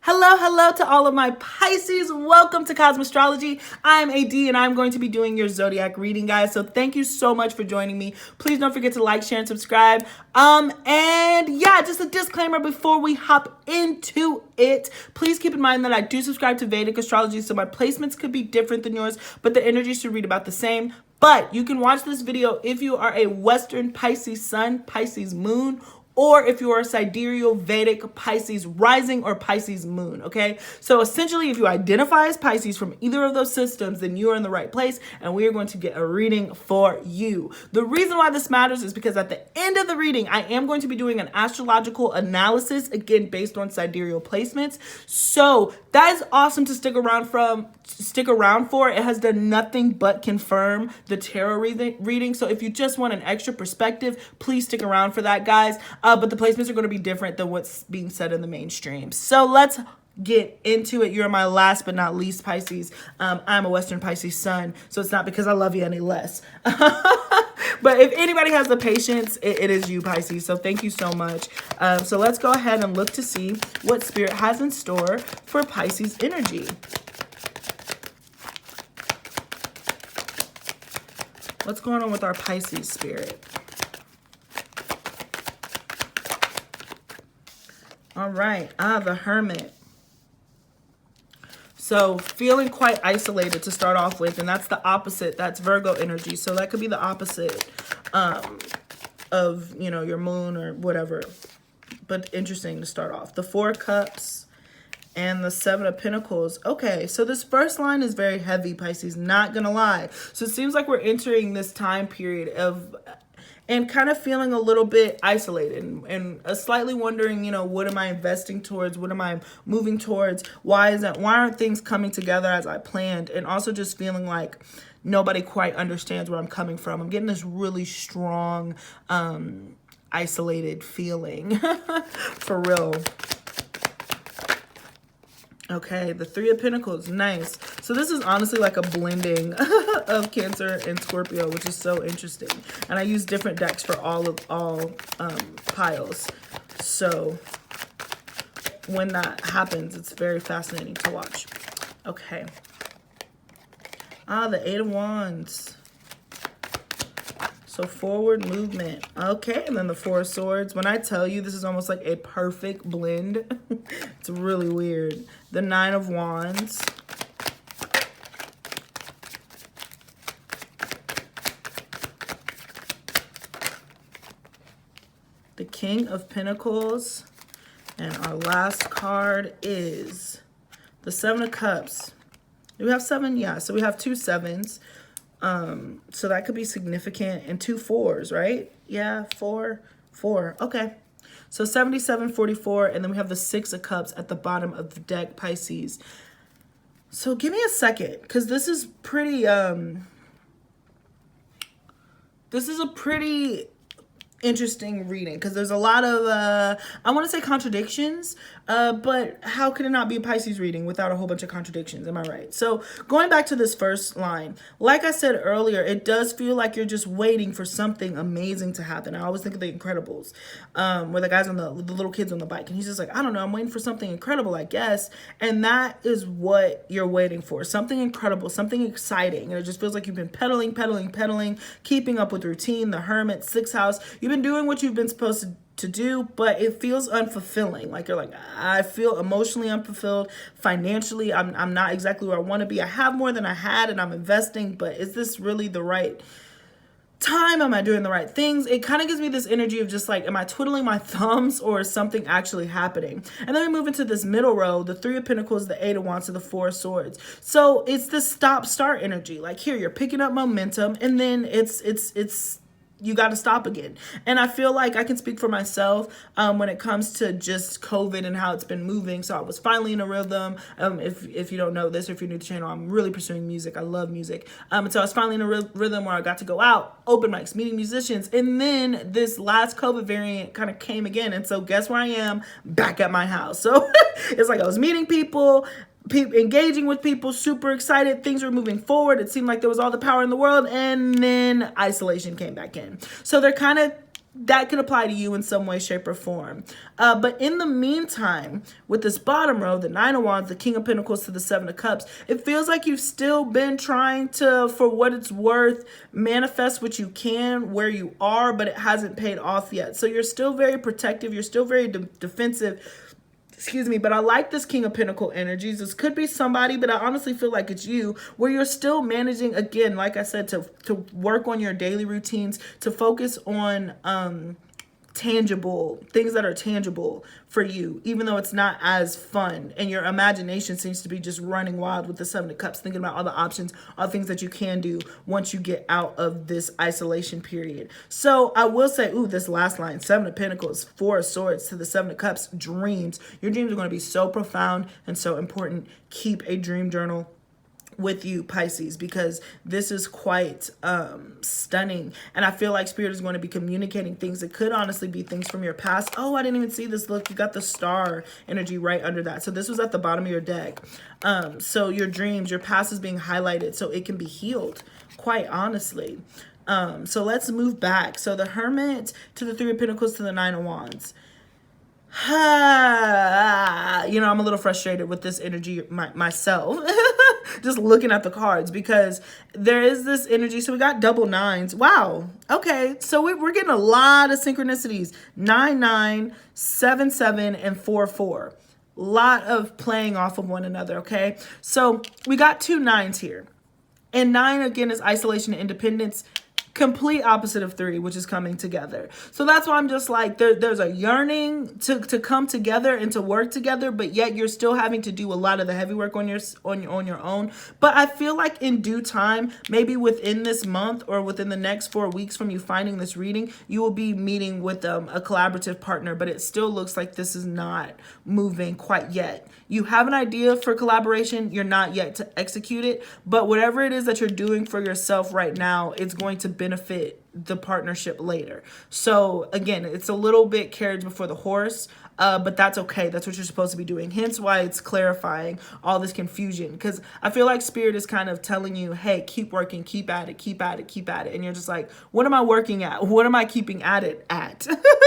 Hello to all of my Pisces. Welcome to Astrology. I'm AD and I'm going to be doing your Zodiac reading, guys. So thank you so much for joining me. Please don't forget to like, share, and subscribe. And yeah, just a disclaimer before we hop into it. Please keep in mind that I do subscribe to Vedic Astrology, so my placements could be different than yours, but the energy should read about the same. But you can watch this video if you are a Western Pisces Sun, Pisces Moon, or if you are a sidereal Vedic Pisces rising or Pisces moon, okay? So essentially, if you identify as Pisces from either of those systems, then you are in the right place, and we are going to get a reading for you. The reason why this matters is because at the end of the reading, I am going to be doing an astrological analysis, again, based on sidereal placements. So that is awesome to stick around for. It has done nothing but confirm the tarot reading. So if you just want an extra perspective, please stick around for that, guys. But the placements are going to be different than what's being said in the mainstream. So let's get into it. You're my last but not least Pisces. I'm a Western Pisces Sun, so it's not because I love you any less. But if anybody has the patience, it is you, Pisces. So thank you so much. So let's go ahead and look to see what Spirit has in store for Pisces energy. What's going on with our Pisces Spirit? All right. The Hermit. So feeling quite isolated to start off with, and that's the opposite. That's Virgo energy. So that could be the opposite of, you know, your moon or whatever. But interesting to start off. The Four of Cups and the Seven of Pentacles. Okay, so this first line is very heavy, Pisces, not gonna lie. So it seems like we're entering this time period of and kind of feeling a little bit isolated and slightly wondering, you know, what am I investing towards? What am I moving towards? Why aren't things coming together as I planned? And also just feeling like nobody quite understands where I'm coming from. I'm getting this really strong, isolated feeling for real. Okay, the Three of Pentacles, nice. So this is honestly like a blending of Cancer and Scorpio, which is so interesting. And I use different decks for all piles. So when that happens, it's very fascinating to watch. Okay. The Eight of Wands. So forward movement. Okay, and then the Four of Swords. When I tell you this is almost like a perfect blend, it's really weird. The Nine of Wands. The King of Pentacles. And our last card is the Seven of Cups. Do we have seven? Yeah, so we have two sevens. So that could be significant, and two fours, right? Yeah, four. Okay. So 77, 44, and then we have the Six of Cups at the bottom of the deck, Pisces. So give me a second, because this is pretty, this is a pretty interesting reading, because there's a lot of I want to say contradictions, but how could it not be a Pisces reading without a whole bunch of contradictions? Am I right? So going back to this first line, like I said earlier, it does feel like you're just waiting for something amazing to happen. I always think of The Incredibles, where the guys on the little kids on the bike, and he's just like, I don't know, I'm waiting for something incredible, I guess. And that is what you're waiting for, something incredible, something exciting. And it just feels like you've been pedaling, keeping up with routine. The Hermit, sixth house. You've been doing what you've been supposed to do, but it feels unfulfilling. Like you're like, I feel emotionally unfulfilled. Financially, I'm not exactly where I want to be. I have more than I had and I'm investing, but is this really the right time? Am I doing the right things? It kind of gives me this energy of just like, am I twiddling my thumbs or is something actually happening? And then we move into this middle row, the Three of Pentacles, the Eight of Wands, and the Four of Swords. So it's this stop-start energy. Like here, you're picking up momentum, and then it's you got to stop again. And I feel like I can speak for myself when it comes to just COVID and how it's been moving. So I was finally in a rhythm. If you don't know this, or if you're new to the channel, I'm really pursuing music. I love music. And so I was finally in a rhythm where I got to go out, open mics, meeting musicians. And then this last COVID variant kind of came again. And so guess where I am? Back at my house. So it's like I was meeting people, engaging with people, super excited, things were moving forward. It seemed like there was all the power in the world, and then isolation came back in. So they're kind of that could apply to you in some way, shape, or form. But in the meantime, with this bottom row, the Nine of Wands, the King of Pentacles to the Seven of Cups, it feels like you've still been trying to, for what it's worth, manifest what you can where you are, but it hasn't paid off yet. So you're still very protective. You're still very defensive. Excuse me, but I like this King of Pentacle energies. This could be somebody, but I honestly feel like it's you, where you're still managing, again, like I said, to work on your daily routines, to focus on tangible things that are tangible for you, even though it's not as fun, and your imagination seems to be just running wild with the Seven of Cups, thinking about all the options, all the things that you can do once you get out of this isolation period. So I will say, ooh, this last line, Seven of Pentacles, Four of Swords to the Seven of Cups, dreams. Your dreams are going to be so profound and so important. Keep a dream journal with you, Pisces, because this is quite stunning, and I feel like Spirit is going to be communicating things that could honestly be things from your past. Oh, I didn't even see this. Look, you got the star energy right under that. So this was at the bottom of your deck. So your dreams, your past is being highlighted so it can be healed, quite honestly. So let's move back. So the Hermit to the Three of Pentacles to the Nine of Wands. You know, I'm a little frustrated with this energy myself. Just looking at the cards, because there is this energy. So we got double nines. Wow. Okay. So we're getting a lot of synchronicities. 9, 9, 7, 7, and 4, 4. Lot of playing off of one another. Okay. So we got 2 9s here. And 9 again is isolation and independence. Complete opposite of 3, which is coming together. So that's why I'm just like, there's a yearning to come together and to work together, but yet you're still having to do a lot of the heavy work on your own. But I feel like in due time, maybe within this month or within the next 4 weeks from you finding this reading, you will be meeting with a collaborative partner, but it still looks like this is not moving quite yet. You have an idea for collaboration, you're not yet to execute it, but whatever it is that you're doing for yourself right now, it's going to benefit the partnership later. So again, it's a little bit carriage before the horse, but that's okay. That's what you're supposed to be doing. Hence why it's clarifying all this confusion, because I feel like Spirit is kind of telling you, hey, keep working, keep at it, keep at it, keep at it. And you're just like, what am I working at? What am I keeping at it at?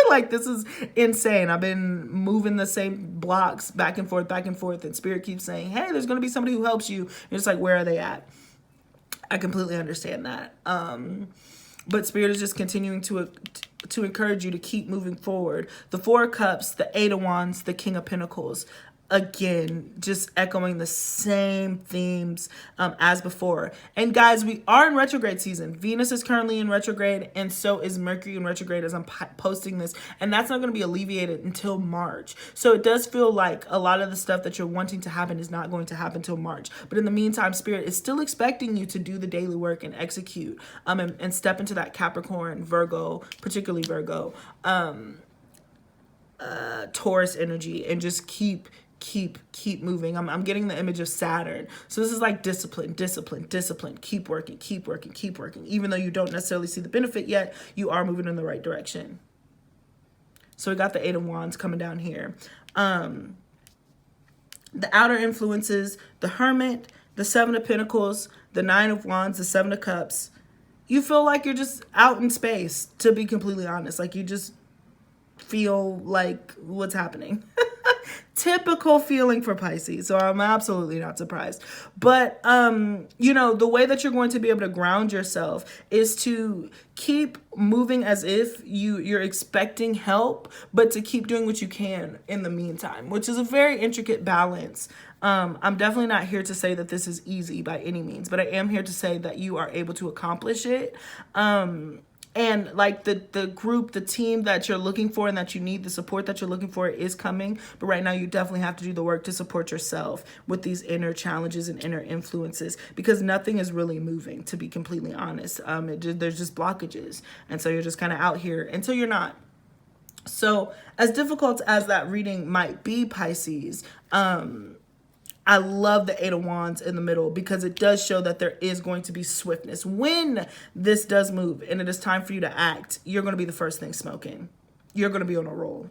Like, this is insane. I've been moving the same blocks back and forth, and Spirit keeps saying, hey, there's going to be somebody who helps you. You're just like, where are they at? I completely understand that. But Spirit is just continuing to encourage you to keep moving forward. The Four of Cups, the Eight of Wands, the King of Pentacles. Again, just echoing the same themes as before. And guys, we are in retrograde season. Venus is currently in retrograde, and so is Mercury in retrograde as I'm posting this. And that's not going to be alleviated until March. So it does feel like a lot of the stuff that you're wanting to happen is not going to happen until March. But in the meantime, Spirit is still expecting you to do the daily work and execute and step into that Capricorn, Virgo, particularly Virgo, Taurus energy, and just keep moving. I'm getting the image of Saturn. So this is like discipline. Keep working. Even though you don't necessarily see the benefit yet, you are moving in the right direction. So we got the Eight of Wands coming down here. The outer influences, the Hermit, the Seven of Pentacles, the Nine of Wands, the Seven of Cups. You feel like you're just out in space, to be completely honest. Like, you just feel like what's happening. Typical feeling for Pisces, so I'm absolutely not surprised. But you know, the way that you're going to be able to ground yourself is to keep moving as if you're expecting help, but to keep doing what you can in the meantime, which is a very intricate balance. I'm definitely not here to say that this is easy by any means, but I am here to say that you are able to accomplish it. And like the group, the team that you're looking for and that you need, the support that you're looking for is coming. But right now you definitely have to do the work to support yourself with these inner challenges and inner influences, because nothing is really moving, to be completely honest. There's just blockages. And so you're just kind of out here until you're not. So as difficult as that reading might be, Pisces, I love the Eight of Wands in the middle, because it does show that there is going to be swiftness. When this does move and it is time for you to act, you're going to be the first thing smoking. You're going to be on a roll.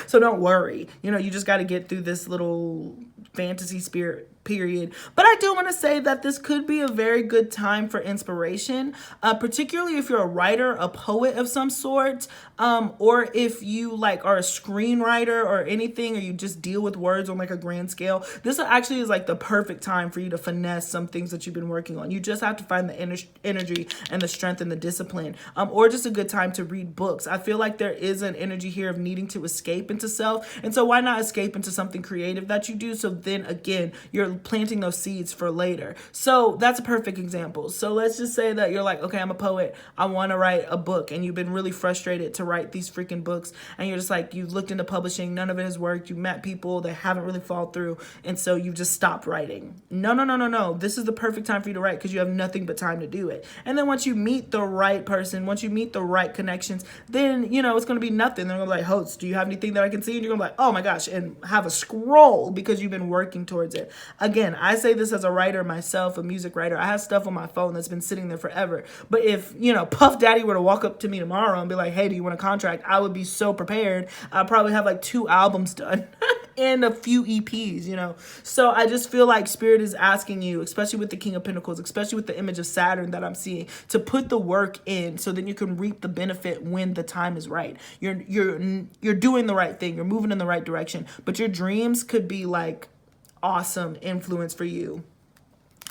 So don't worry. You know, you just got to get through this little fantasy spirit period. But I do want to say that this could be a very good time for inspiration, particularly if you're a writer, a poet of some sort, or if you like are a screenwriter or anything, or you just deal with words on like a grand scale. This actually is like the perfect time for you to finesse some things that you've been working on. You just have to find the energy and the strength and the discipline, or just a good time to read books. I feel like there is an energy here of needing to escape into self, and so why not escape into something creative that you do, so then again you're planting those seeds for later. So that's a perfect example. So let's just say that you're like, okay, I'm a poet, I want to write a book, and you've been really frustrated to write these freaking books, and you're just like, you've looked into publishing, none of it has worked, you met people that haven't really followed through, and so you just stopped writing. No, this is the perfect time for you to write, because you have nothing but time to do it. And then once you meet the right person, once you meet the right connections, then it's going to be nothing. They're going to be like, host, do you have anything that I can see? And you're going to be like, oh my gosh, and have a scroll, because you've been working towards it. Again, I say this as a writer myself, a music writer. I have stuff on my phone that's been sitting there forever. But if, Puff Daddy were to walk up to me tomorrow and be like, hey, do you want a contract? I would be so prepared. I'd probably have like 2 albums done and a few EPs, So I just feel like Spirit is asking you, especially with the King of Pentacles, especially with the image of Saturn that I'm seeing, to put the work in so then you can reap the benefit when the time is right. You're doing the right thing. You're moving in the right direction. But your dreams could be like awesome influence for you.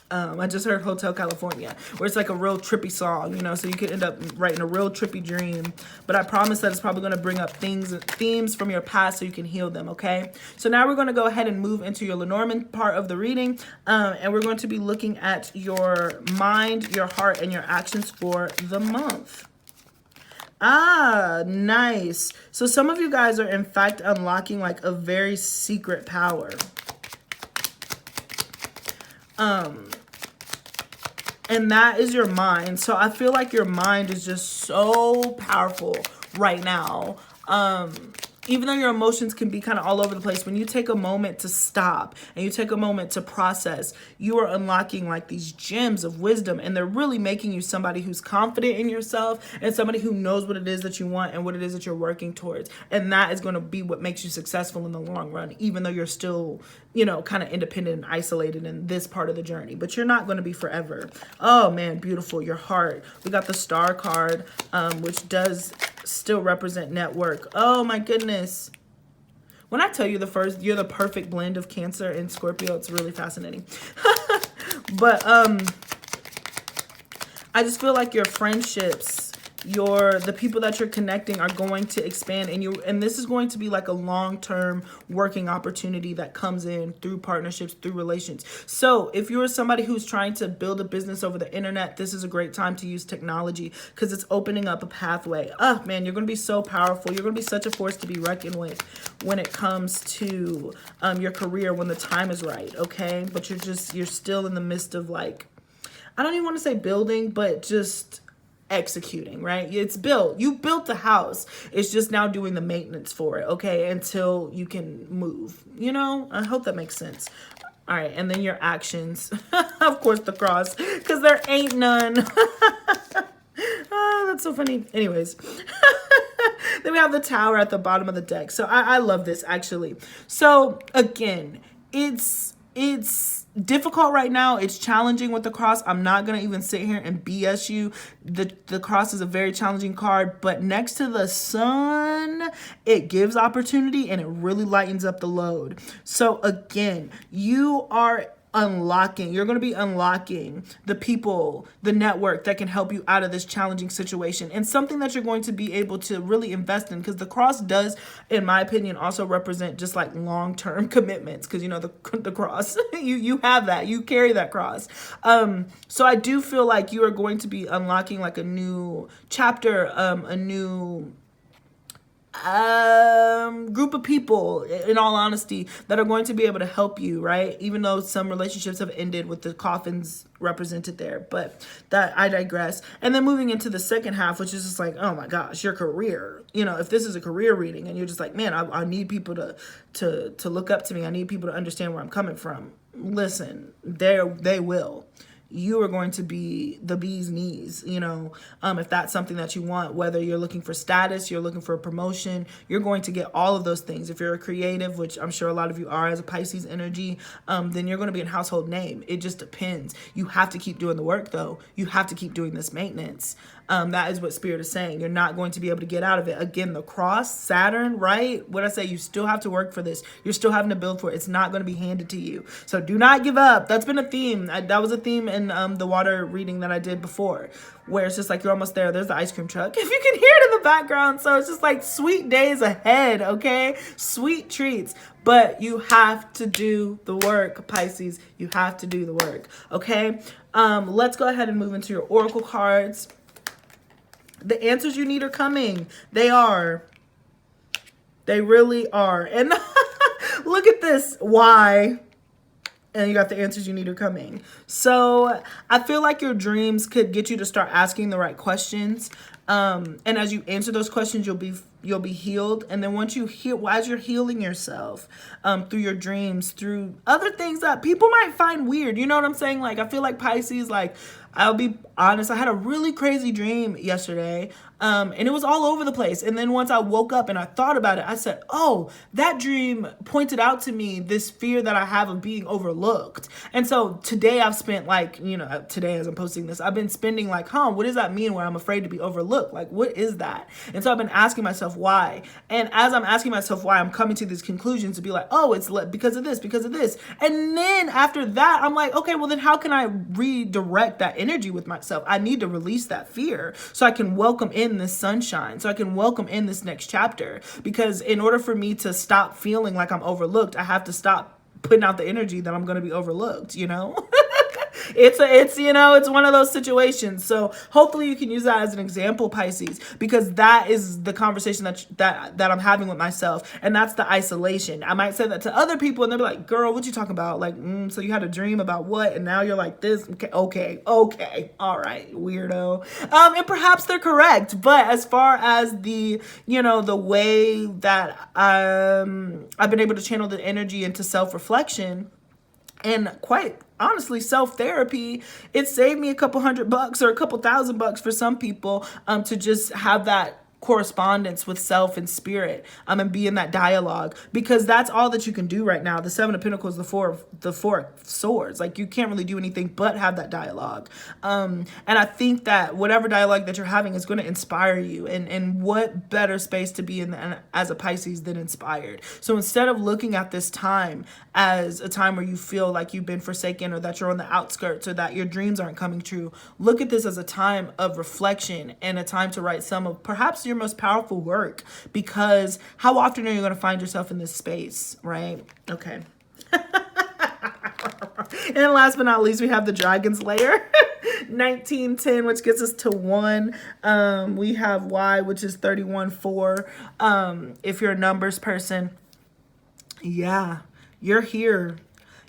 I just heard Hotel California, where it's like a real trippy song, so you could end up writing a real trippy dream. But I promise that it's probably going to bring up themes from your past so you can heal them, okay? So now we're going to go ahead and move into your Lenormand part of the reading, and we're going to be looking at your mind, your heart, and your actions for the month. Ah, nice. So some of you guys are in fact unlocking like a very secret power. And that is your mind. So I feel like your mind is just so powerful right now. Even though your emotions can be kind of all over the place, when you take a moment to stop and you take a moment to process, you are unlocking like these gems of wisdom, and they're really making you somebody who's confident in yourself and somebody who knows what it is that you want and what it is that you're working towards. And that is going to be what makes you successful in the long run, even though you're still, kind of independent and isolated in this part of the journey. But you're not going to be forever. Oh man, beautiful. Your heart. We got the Star card, which does still represent network. Oh my goodness. When I tell you you're the perfect blend of Cancer and Scorpio, it's really fascinating. But I just feel like your friendships, the people that you're connecting are going to expand, and this is going to be like a long-term working opportunity that comes in through partnerships, through relations. So if you're somebody who's trying to build a business over the internet, this is a great time to use technology, because it's opening up a pathway. Oh man, you're going to be so powerful. You're going to be such a force to be reckoned with when it comes to your career, when the time is right, okay? But you're still in the midst of like, I don't even want to say building, but just executing, right? It's built. You built the house. It's just now doing the maintenance for it, okay? Until you can move, I hope that makes sense. All right, and then your actions. Of course, the cross, because there ain't none. Oh, that's so funny. Anyways. Then we have the Tower at the bottom of the deck. So I love this, actually. So again, it's difficult right now. It's challenging with the cross. I'm not going to even sit here and BS you. The cross is a very challenging card, but next to the sun, it gives opportunity and it really lightens up the load. So again, you're going to be unlocking the people, the network that can help you out of this challenging situation, and something that you're going to be able to really invest in, because the cross does, in my opinion, also represent just like long-term commitments, because the cross, you have that, you carry that cross. So I do feel like you are going to be unlocking like a new chapter, a new group of people, in all honesty, that are going to be able to help you, right? Even though some relationships have ended with the coffins represented there, but that I digress. And then moving into the second half, which is just like, oh my gosh, your career. If this is a career reading and you're just like, man, I need people to look up to me. I need people to understand where I'm coming from. Listen, they will. you are going to be the bee's knees, you know, if that's something that you want, whether you're looking for status, you're looking for a promotion, you're going to get all of those things. If you're a creative, which I'm sure a lot of you are as a Pisces energy, then you're going to be a household name. It just depends. You have to keep doing the work though. You have to keep doing this maintenance. That is what Spirit is saying. You're not going to be able to get out of it. Again, the cross, Saturn, right? What I say, you still have to work for this. You're still having to build for it. It's not going to be handed to you. So do not give up. That's been a theme. That was a theme in the water reading that I did before, where it's just like you're almost there. There's the ice cream truck, if you can hear it in the background. So it's just like sweet days ahead, okay? Sweet treats. But you have to do the work, Pisces. You have to do the work, okay? Let's go ahead and move into your oracle cards. The answers you need are coming. They are. They really are. And look at this. Why? And you got the answers you need are coming. So I feel like your dreams could get you to start asking the right questions. And as you answer those questions, you'll be healed. And then once you heal, as you're healing yourself through your dreams, through other things that people might find weird, you know what I'm saying? Like, I feel like Pisces, like, I'll be honest, I had a really crazy dream yesterday, and it was all over the place. And then once I woke up and I thought about it, I said, oh, that dream pointed out to me this fear that I have of being overlooked. And so today I've spent like, you know, today as I'm posting this, I've been spending like, what does that mean where I'm afraid to be overlooked? Like, what is that? And so I've been asking myself why. And as I'm asking myself why, I'm coming to these conclusions to be like, oh, it's because of this, because of this. And then after that, I'm like, okay, well then how can I redirect that energy with myself? I need to release that fear so I can welcome in this sunshine, so I can welcome in this next chapter. Because in order for me to stop feeling like I'm overlooked, I have to stop putting out the energy that I'm going to be overlooked, you know? It's you know, it's one of those situations. So hopefully you can use that as an example, Pisces, because that is the conversation that I'm having with myself, and that's the isolation. I might say that to other people and they'll be like, girl, what you talking about? Like, so you had a dream about what, and now you're like this? Okay, all right, weirdo. And perhaps they're correct, but as far as the, you know, the way that I've been able to channel the energy into self-reflection and quite honestly self-therapy, it saved me a couple $100 or a couple $1,000 for some people to just have that correspondence with self and spirit and be in that dialogue, because that's all that you can do right now. The Seven of Pentacles, the four of Swords, like you can't really do anything but have that dialogue. And I think that whatever dialogue that you're having is going to inspire you, and what better space to be in as a Pisces than inspired. So instead of looking at this time as a time where you feel like you've been forsaken, or that you're on the outskirts, or that your dreams aren't coming true, look at this as a time of reflection and a time to write some of perhaps your most powerful work, because how often are you going to find yourself in this space, right? Okay. And last but not least, we have the Dragon's Lair. 1910, which gets us to 1. We have Y, which is 31-4. If you're a numbers person, yeah, you're here.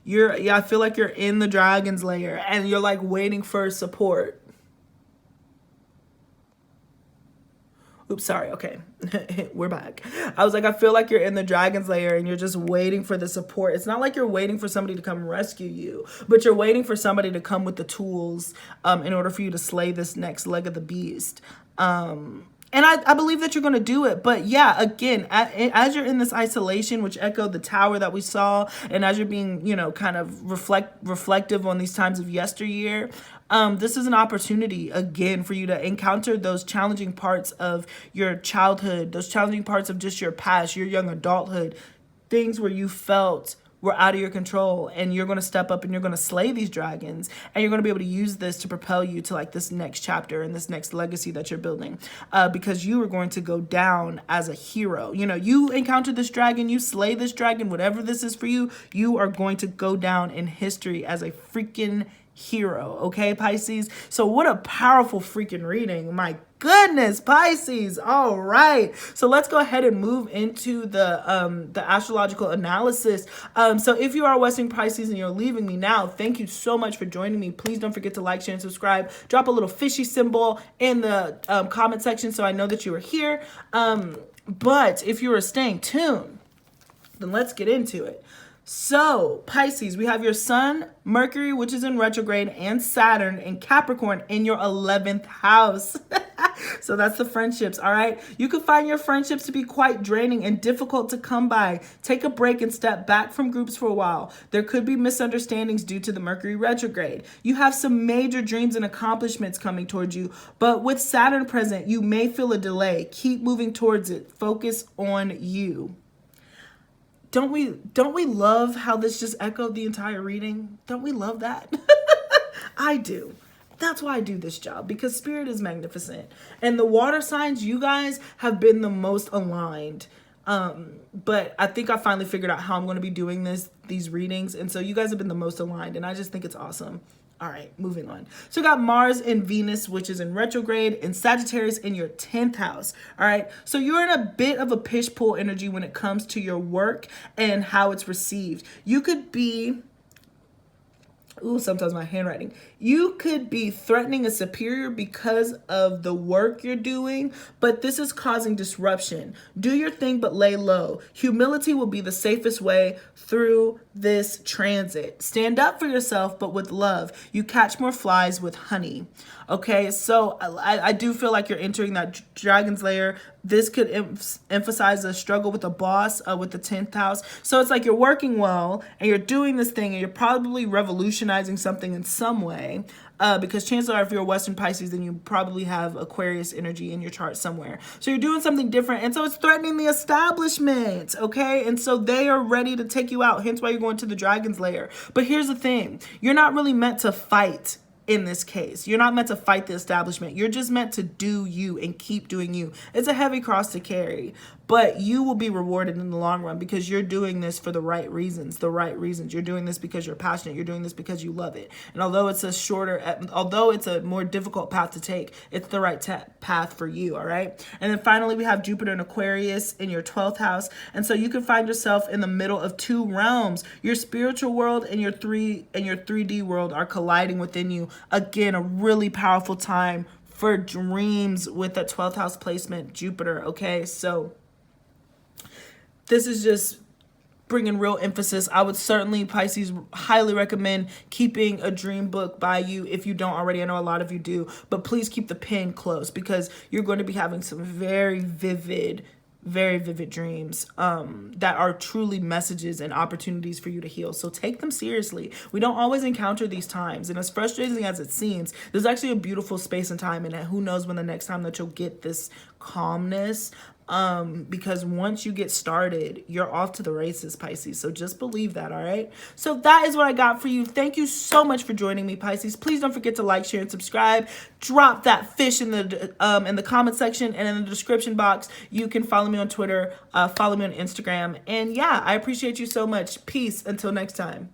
I feel like you're in the Dragon's Lair and you're like waiting for support. Oops, sorry. Okay. We're back. I was like, I feel like you're in the Dragon's Lair and you're just waiting for the support. It's not like you're waiting for somebody to come rescue you, but you're waiting for somebody to come with the tools in order for you to slay this next leg of the beast. And I believe that you're going to do it. But yeah, again, as you're in this isolation, which echoed the tower that we saw, and as you're being, you know, kind of reflective on these times of yesteryear, this is an opportunity, again, for you to encounter those challenging parts of your childhood, those challenging parts of just your past, your young adulthood, things where you felt were out of your control, and you're going to step up and you're going to slay these dragons, and you're going to be able to use this to propel you to like this next chapter and this next legacy that you're building, because you are going to go down as a hero. You know, you encounter this dragon, you slay this dragon, whatever this is for you, you are going to go down in history as a freaking hero. Okay, Pisces? So what a powerful freaking reading. My goodness, Pisces. All right, so let's go ahead and move into the astrological analysis. So if you are Western Pisces and you're leaving me now, thank you so much for joining me. Please don't forget to like, share, and subscribe. Drop a little fishy symbol in the comment section so I know that you are here. But if you are staying tuned, then let's get into it. So, Pisces, we have your Sun, Mercury, which is in retrograde, and Saturn in Capricorn in your 11th house. So that's the friendships, all right? You could find your friendships to be quite draining and difficult to come by. Take a break and step back from groups for a while. There could be misunderstandings due to the Mercury retrograde. You have some major dreams and accomplishments coming towards you, but with Saturn present, you may feel a delay. Keep moving towards it. Focus on you. Don't we love how this just echoed the entire reading? Don't we love that? I do. That's why I do this job, because Spirit is magnificent. And the water signs, you guys have been the most aligned. But I think I finally figured out how I'm going to be doing these readings. And so you guys have been the most aligned, and I just think it's awesome. All right, moving on. So we got Mars and Venus, which is in retrograde, and Sagittarius in your 10th house. All right, so you're in a bit of a push-pull energy when it comes to your work and how it's received. You could be, sometimes my handwriting. You could be threatening a superior because of the work you're doing, but this is causing disruption. Do your thing, but lay low. Humility will be the safest way through this transit. Stand up for yourself, but with love. You catch more flies with honey. Okay, so I do feel like you're entering that dragon's lair. This could emphasize a struggle with a boss with the 10th house. So it's like you're working well and you're doing this thing and you're probably revolutionizing something in some way. Because chances are, if you're a Western Pisces, then you probably have Aquarius energy in your chart somewhere. So you're doing something different. And so it's threatening the establishment, okay? And so they are ready to take you out. Hence why you're going to the dragon's lair. But here's the thing. You're not really meant to fight in this case. You're not meant to fight the establishment. You're just meant to do you and keep doing you. It's a heavy cross to carry, but you will be rewarded in the long run because you're doing this for the right reasons, You're doing this because you're passionate. You're doing this because you love it. And although it's a more difficult path to take, it's the right path for you, all right? And then finally, we have Jupiter and Aquarius in your 12th house. And so you can find yourself in the middle of two realms. Your spiritual world and your 3D world are colliding within you. Again, a really powerful time for dreams with that 12th house placement, Jupiter, okay? So this is just bringing real emphasis. I would certainly, Pisces, highly recommend keeping a dream book by you if you don't already. I know a lot of you do, but please keep the pen close because you're going to be having some very vivid dreams that are truly messages and opportunities for you to heal. So take them seriously. We don't always encounter these times, and as frustrating as it seems, there's actually a beautiful space and time in it. Who knows when the next time that you'll get this calmness, because once you get started, you're off to the races, Pisces. So just believe that, all right? So that is what I got for you. Thank you so much for joining me, Pisces. Please don't forget to like, share, and subscribe. Drop that fish in the comment section and in the description box. You can follow me on Twitter, follow me on Instagram. And yeah, I appreciate you so much. Peace until next time.